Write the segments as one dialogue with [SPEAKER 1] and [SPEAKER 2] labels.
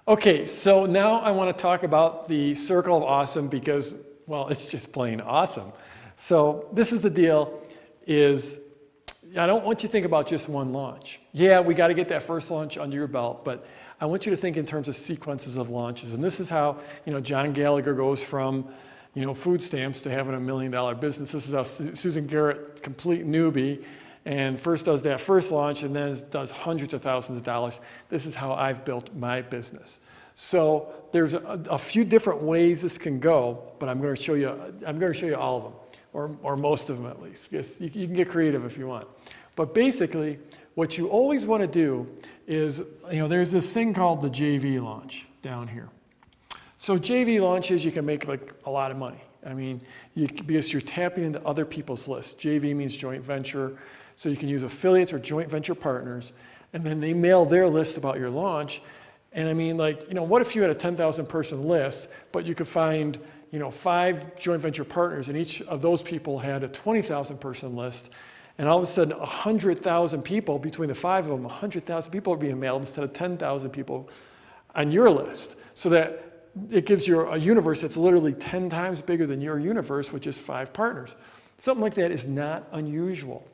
[SPEAKER 1] Okay, so now I want to talk about the circle of awesome because, well, it's just plain awesome. So this is the deal, is I don't want you to think about just one launch. Yeah, we got to get that first launch under your belt, but I want you to think in terms of sequences of launches. And this is how, John Gallagher goes from, food stamps to having $1 million business. This is how Susan Garrett, complete newbie, and first does that first launch and then does hundreds of thousands of dollars. This is how I've built my business. So there's a few different ways this can go, but I'm going to show you all of them, or most of them at least. Yes, you can get creative if you want. But basically, what you always want to do is, there's this thing called the JV launch down here. So JV launches, you can make like a lot of money. I mean, because you're tapping into other people's lists. JV means joint venture. So you can use affiliates or joint venture partners, and then they mail their list about your launch. And I mean, what if you had a 10,000 person list, but you could find, 5 joint venture partners, and each of those people had a 20,000 person list, and all of a sudden 100,000 people, between the 5 of them, 100,000 people are being mailed instead of 10,000 people on your list. So that it gives you a universe that's literally 10 times bigger than your universe with just 5 partners. Something like that is not unusual.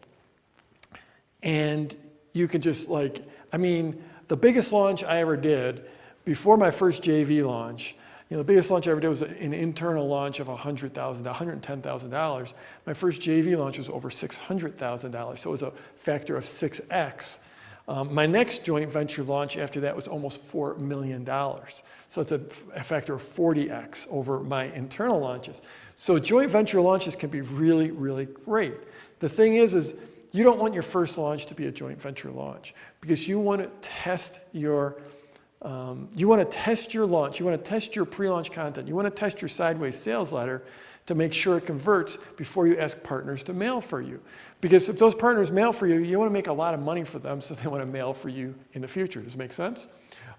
[SPEAKER 1] And you can just the biggest launch I ever did before my first JV launch, the biggest launch I ever did was an internal launch of $110,000. My first JV launch was over $600,000, so it was a factor of 6x. My next joint venture launch after that was almost $4 million. So it's a factor of 40x over my internal launches. So joint venture launches can be really, really great. The thing is you don't want your first launch to be a joint venture launch because you want to test your launch. You want to test your pre-launch content. You want to test your sideways sales letter to make sure it converts before you ask partners to mail for you. Because if those partners mail for you, you want to make a lot of money for them, so they want to mail for you in the future. Does it make sense?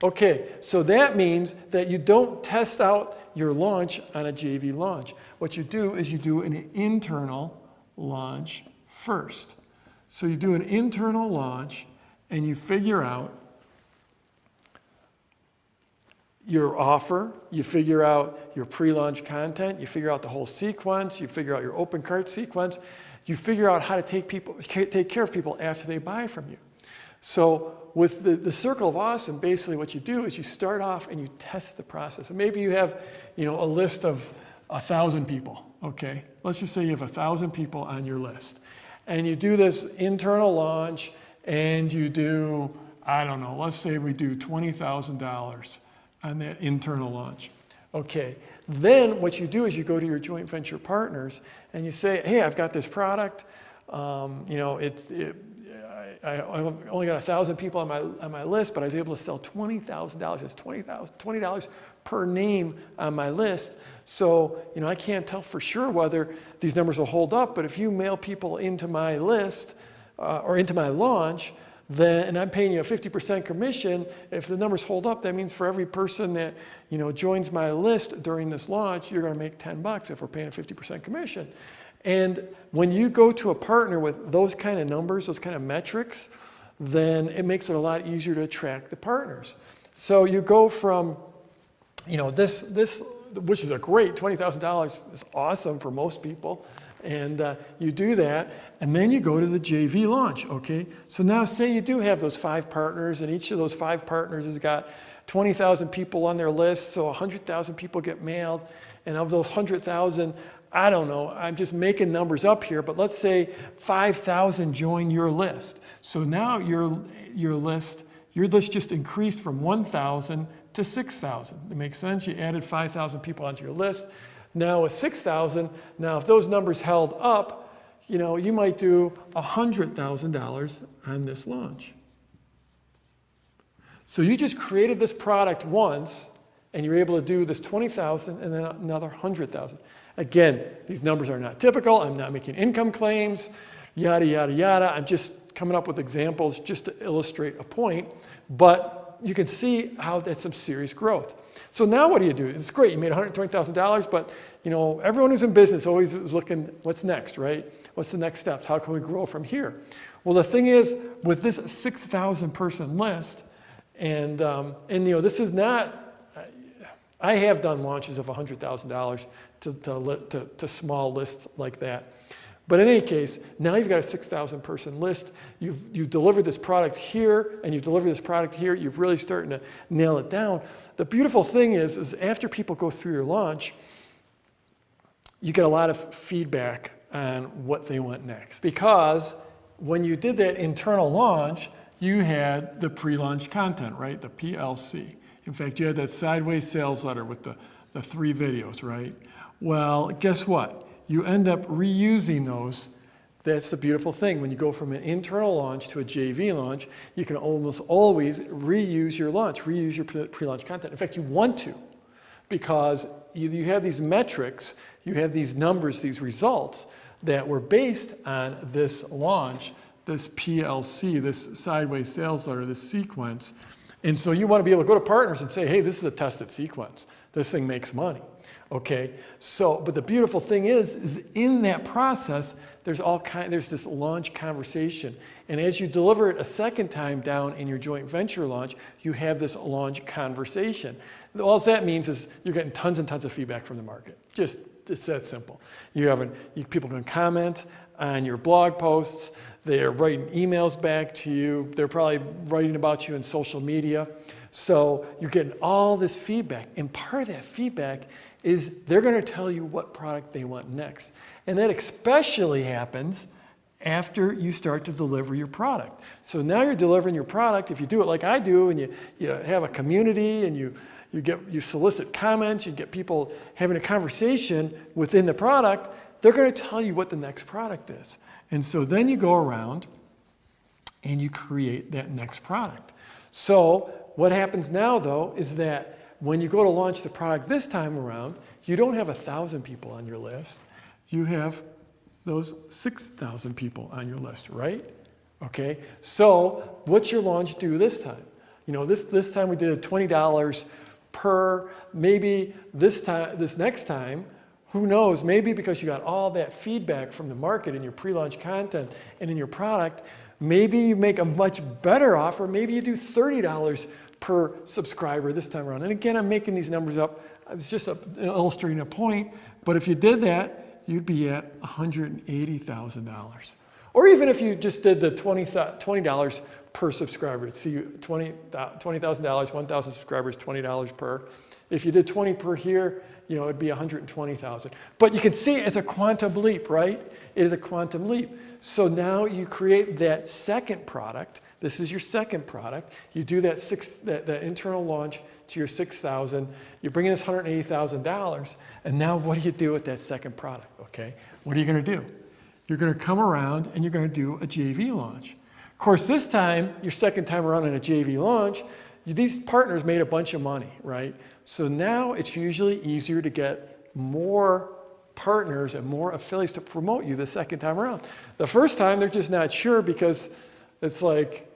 [SPEAKER 1] Okay, so that means that you don't test out your launch on a JV launch. What you do is you do an internal launch first. So you do an internal launch and you figure out your offer, you figure out your pre-launch content, you figure out the whole sequence, you figure out your open cart sequence, you figure out how to take care of people after they buy from you. So with the circle of awesome, basically what you do is you start off and you test the process. And maybe you have a list of 1,000 people, okay? Let's just say you have 1,000 people on your list. And you do this internal launch and you do, I don't know, let's say we do $20,000 on that internal launch. Okay, then what you do is you go to your joint venture partners and you say, hey, I've got this product. I only got 1,000 people on my list, but I was able to sell $20,000. That's $20 per name on my list. So, I can't tell for sure whether these numbers will hold up, but if you mail people into my list or into my launch, and I'm paying you a 50% commission, if the numbers hold up, that means for every person that joins my list during this launch, you're going to make $10 if we're paying a 50% commission. And when you go to a partner with those kind of numbers, those kind of metrics, then it makes it a lot easier to attract the partners. So you go from, this which is a great $20,000 is awesome for most people, and you do that, and then you go to the JV launch, okay? So now say you do have those 5 partners, and each of those 5 partners has got 20,000 people on their list, so 100,000 people get mailed, and of those 100,000, I don't know, I'm just making numbers up here, but let's say 5,000 join your list. So now your list just increased from 1,000 to 6,000. That makes sense? You added 5,000 people onto your list. Now with 6,000, now if those numbers held up, you might do $100,000 on this launch. So you just created this product once, and you're able to do this 20,000 and then another 100,000. Again, these numbers are not typical. I'm not making income claims, yada, yada, yada. I'm just coming up with examples just to illustrate a point. But you can see how that's some serious growth. So now what do? It's great. You made $120,000, but everyone who's in business always is looking, what's next, right? What's the next steps? How can we grow from here? Well, the thing is, with this 6,000 person list, And you know, this is not, I have done launches of $100,000 to small lists like that. But in any case, now you've got a 6,000 person list. You've delivered this product here, and you've delivered this product here. You've really starting to nail it down. The beautiful thing is after people go through your launch, you get a lot of feedback on what they want next. Because when you did that internal launch, you had the pre-launch content, right? The PLC. In fact, you had that sideways sales letter with the 3 videos, right? Well, guess what? You end up reusing those. That's the beautiful thing. When you go from an internal launch to a JV launch, you can almost always reuse your launch, reuse your pre-launch content. In fact, you want to, because you have these metrics, you have these numbers, these results that were based on this launch, this PLC, this sideways sales letter, this sequence. And so you want to be able to go to partners and say, hey, this is a tested sequence. This thing makes money. Okay, so, but the beautiful thing is in that process, there's this launch conversation. And as you deliver it a second time down in your joint venture launch, you have this launch conversation. All that means is you're getting tons and tons of feedback from the market. Just, it's that simple. People can comment on your blog posts. They're writing emails back to you. They're probably writing about you in social media. So you're getting all this feedback. And part of that feedback is they're going to tell you what product they want next. And that especially happens after you start to deliver your product. So now you're delivering your product. If you do it like I do, and you have a community, and you solicit comments, you get people having a conversation within the product, they're going to tell you what the next product is. And so then you go around and you create that next product. So what happens now, though, is that when you go to launch the product this time around, you don't have 1,000 people on your list. You have those 6,000 people on your list, right? Okay, so what's your launch do this time? You know, this time we did $20 per. Maybe this next time, who knows, maybe because you got all that feedback from the market in your pre-launch content and in your product, maybe you make a much better offer. Maybe you do $30 per subscriber this time around. And again, I'm making these numbers up. I was just illustrating a point. But if you did that, you'd be at $180,000. Or even if you just did the $20 per subscriber. See, $20,000, 1,000 subscribers, $20 per. If you did 20 per here, you know, it'd be 120,000. But you can see it's a quantum leap, right? It is a quantum leap. So now you create that second product. This is your second product. You do that internal launch to your 6,000. You bring in this $180,000, and now what do you do with that second product? Okay, what are you going to do? You're going to come around and you're going to do a JV launch. Of course, this time, your second time around in a JV launch, these partners made a bunch of money, right? So now it's usually easier to get more partners and more affiliates to promote you the second time around. The first time, they're just not sure because it's like,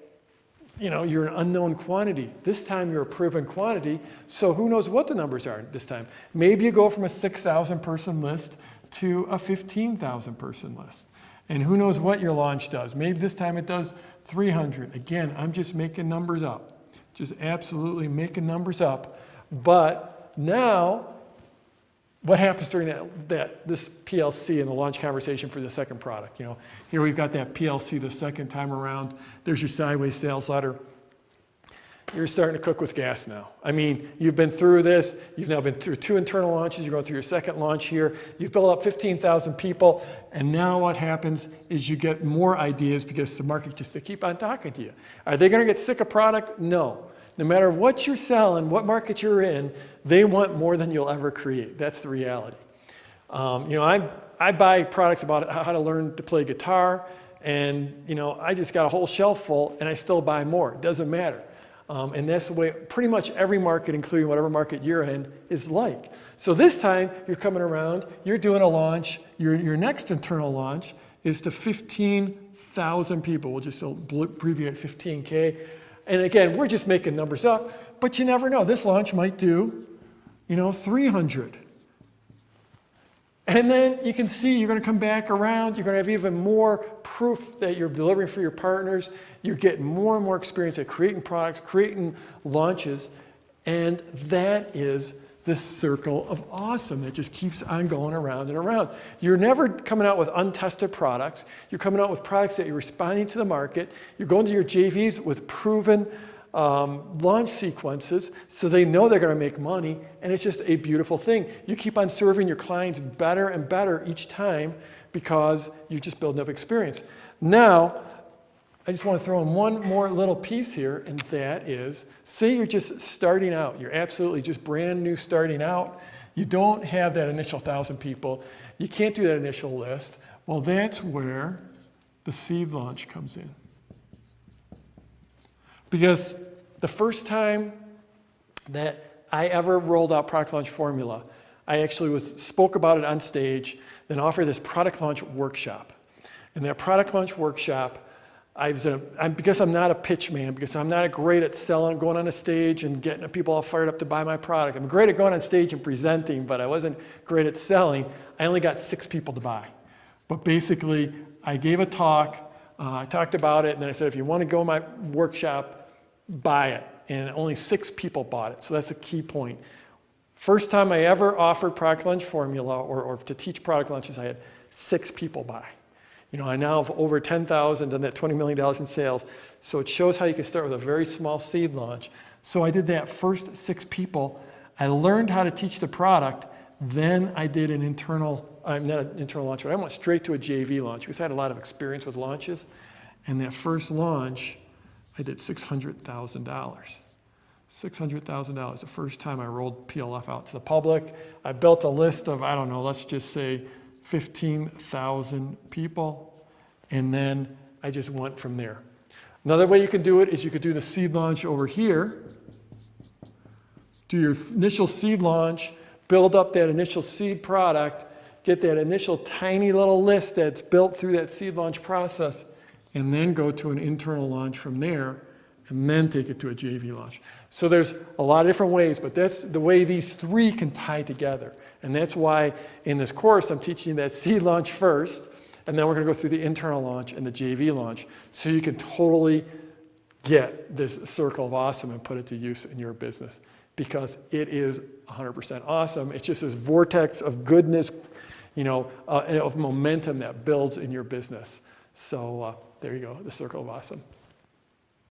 [SPEAKER 1] you know, you're an unknown quantity. This time you're a proven quantity, so who knows what the numbers are this time. Maybe you go from a 6,000 person list to a 15,000 person list. And who knows what your launch does. Maybe this time it does 300. Again, I'm just making numbers up. Just absolutely making numbers up. But now, what happens during this PLC and the launch conversation for the second product? You know, here we've got that PLC the second time around. There's your sideways sales letter. You're starting to cook with gas now. I mean, you've been through this. You've now been through 2 internal launches. You're going through your second launch here. You've built up 15,000 people. And now what happens is you get more ideas because the market just to keep on talking to you. Are they going to get sick of product? No. No matter what you're selling, what market you're in, they want more than you'll ever create. That's the reality. You know, I buy products about how to learn to play guitar, and you know, I just got a whole shelf full, and I still buy more. It doesn't matter. And that's the way pretty much every market, including whatever market you're in, is like. So this time, you're coming around, you're doing a launch. Your next internal launch is to 15,000 people. We'll just abbreviate 15K. And again, we're just making numbers up, but you never know. This launch might do, you know, 300. And then you can see you're going to come back around. You're going to have even more proof that you're delivering for your partners. You're getting more and more experience at creating products, creating launches. And that is this circle of awesome that just keeps on going around and around. You're never coming out with untested products. You're coming out with products that you're responding to the market. You're going to your JVs with proven launch sequences so they know they're going to make money, and it's just a beautiful thing. You keep on serving your clients better and better each time because you're just building up experience. Now, I just want to throw in one more little piece here, and that is, say you're just starting out. You're absolutely just brand new starting out. You don't have that initial 1,000 people. You can't do that initial list. Well, that's where the seed launch comes in. Because the first time that I ever rolled out product launch formula, I actually spoke about it on stage, then offered this product launch workshop. In that product launch workshop, because I'm not a pitch man, because I'm not great at selling, going on a stage and getting people all fired up to buy my product. I'm great at going on stage and presenting, but I wasn't great at selling. I only got 6 people to buy. But basically, I gave a talk, I talked about it, and then I said, if you want to go to my workshop, buy it. And only 6 people bought it. So that's a key point. First time I ever offered product launch formula or to teach product launches, I had 6 people buy. You know, I now have over 10,000 and that $20 million in sales. So it shows how you can start with a very small seed launch. So I did that first 6 people. I learned how to teach the product. Then I did an internal, not an internal launch, but I went straight to a JV launch because I had a lot of experience with launches. And that first launch, I did $600,000. $600,000 the first time I rolled PLF out to the public. I built a list of, I don't know, let's just say 15,000 people, and then I just went from there. Another way you can do it is you could do the seed launch over here. Do your initial seed launch, build up that initial seed product, get that initial tiny little list that's built through that seed launch process, and then go to an internal launch from there, and then take it to a JV launch. So there's a lot of different ways, but that's the way these 3 can tie together. And that's why in this course I'm teaching that seed launch first, and then we're going to go through the internal launch and the JV launch, so you can totally get this circle of awesome and put it to use in your business, because it is 100% awesome. It's just this vortex of goodness, you know, of momentum that builds in your business. So there you go, the circle of awesome.